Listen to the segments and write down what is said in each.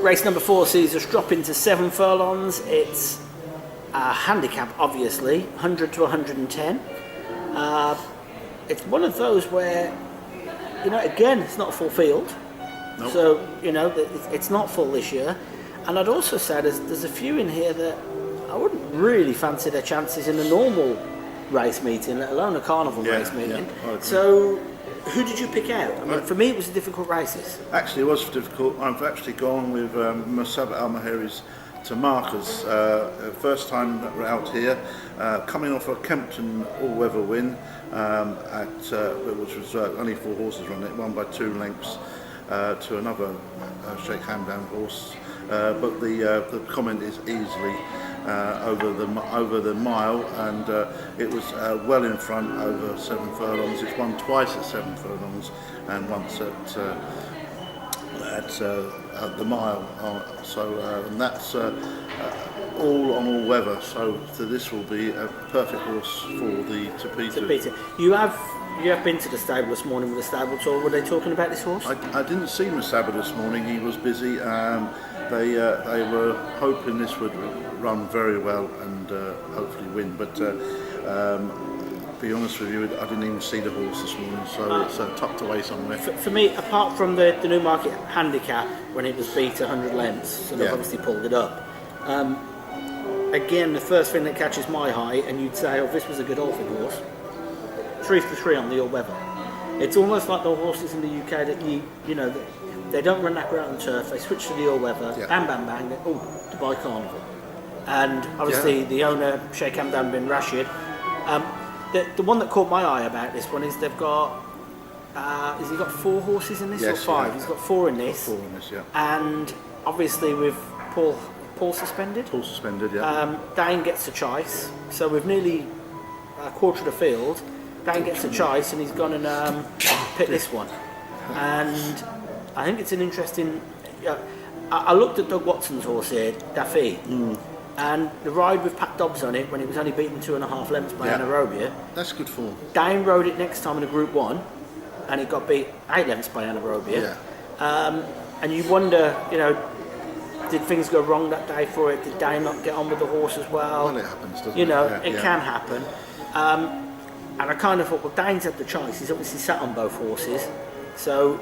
race number 4 sees us drop into 7 furlongs. It's a handicap, obviously, 100 to 110. It's one of those where, again, it's not a full field. Nope. So, it's not full this year. And I'd also say there's a few in here that I wouldn't really fancy their chances in a normal race meeting, let alone a carnival race meeting. Yeah, so, who did you pick out? I mean, for me, it was a difficult races. Actually, it was difficult. I've actually gone with Musab Al-Mahiri's to Markers. First time that we're out here, coming off a Kempton all-weather win, which was only 4 horses run it, won by 2 lengths to another Sheikh Hamdan horse. But the comment is easily over the mile, and it was well in front over 7 furlongs. It's won twice at 7 furlongs and once at the mile. And that's all on all weather. So this will be a perfect horse for the Tapeta. You have been to the stable this morning with the stable tour. Were they talking about this horse? I didn't see Musaba this morning. He was busy. They were hoping this would run very well and hopefully win. But be honest with you, I didn't even see the horse this morning, so it's tucked away somewhere. For me, apart from the Newmarket handicap when it was beat 100 lengths, so they've obviously pulled it up. Again, the first thing that catches my eye, and you'd say, oh, this was a good Godolphin horse. 3 for 3 on the all-weather. It's almost like the horses in the UK that they don't run that ground turf. They switch to the all-weather. Bang, bang, bang. Dubai Carnival. And obviously the owner, Sheikh Hamdan bin Rashid. The one that caught my eye about this one is they've got. Has he got 4 horses in this or 5? He's got 4 in this. 4 in this, yeah. And obviously with Paul suspended. Paul suspended, yeah. Dane gets a choice. So with nearly a quarter of the field, Dane gets a choice, and he's gone and picked this one. And I think it's an interesting. I looked at Doug Watson's horse here, Daffy, and the ride with Pat Dobbs on it when it was only beaten 2.5 lengths by Anaerobia. That's good form. Dane rode it next time in a Group 1, and it got beat 8 lengths by Anaerobia. Yeah. And you wonder, did things go wrong that day for it? Did Dane not get on with the horse as well? Well, it happens, doesn't it? It can happen. And I kind of thought, well, Dane's had the choice. He's obviously sat on both horses, so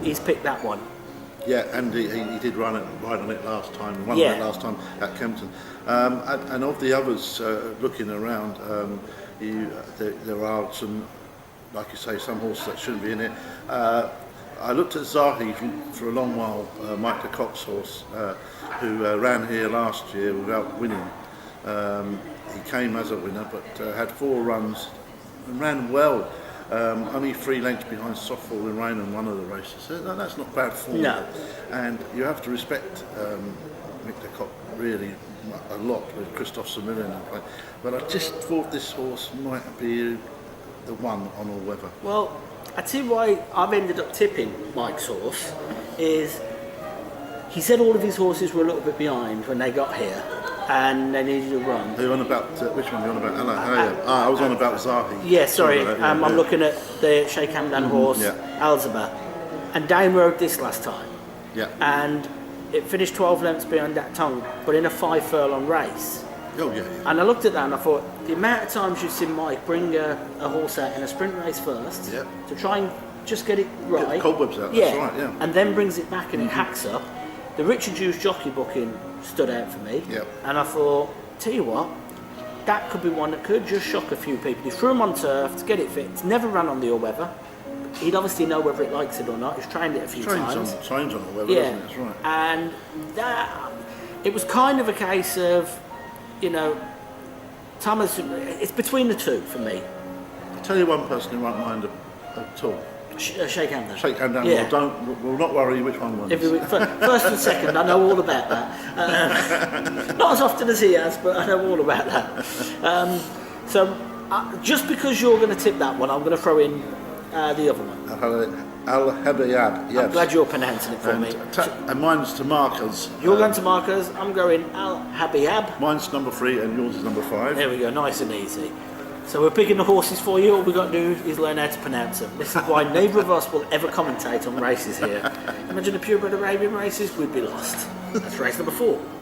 he's picked that one. Yeah, and he did ride on it last time. Won on it last time at Kempton. And of the others, looking around, there are some, like you say, some horses that shouldn't be in it. I looked at Zahi for a long while, Mike de Kock's horse, who ran here last year without winning. He came as a winner, but had 4 runs and ran well. Only 3 lengths behind Soft Falling Rain in one of the races. So that's not bad form. No. And you have to respect Mick de Kock really a lot with Christophe Samilin. But I just thought this horse might be the one on all weather. Well, I tell you why I've ended up tipping Mike's horse is he said all of his horses were a little bit behind when they got here and they needed a run. Are you on about, which one are you on about? I was on about Zahi. Yeah, sorry, I'm looking at the Sheikh Hamdan horse, Alzaba. And Dane rode this last time. Yeah. And it finished 12 lengths behind that tongue, but in a 5 furlong race. Oh, yeah. And I looked at that and I thought, the amount of times you've seen Mike bring a horse out in a sprint race first to try and just get it right. Get the cobwebs out, that's right, yeah. And then brings it back and it hacks up. The Richard Hughes jockey booking stood out for me. Yep. And I thought, tell you what, that could be one that could just shock a few people. He threw him on turf to get it fit. It's never run on the all-weather. He'd obviously know whether it likes it or not. He's trained it a few times. Trains on all-weather, doesn't it? That's right. And that, it was kind of a case of, Thomas, it's between the two for me. I'll tell you one person who won't mind at all. Sheikh Hamdan. Sheikh Hamdan. Yeah. We'll not worry which one wins. First and second, I know all about that. Not as often as he has, but I know all about that. Just because you're going to tip that one, I'm going to throw in the other one. Al-Habayab, yes. I'm glad you're pronouncing it for me. And mine's to Markers. You're going to Markers, I'm going Al-Habayab. Mine's number 3 and yours is number 5. There we go, nice and easy. So we're picking the horses for you, all we've got to do is learn how to pronounce them. This is why neither of us will ever commentate on races here. Imagine a purebred Arabian races, we'd be lost. That's race number 4.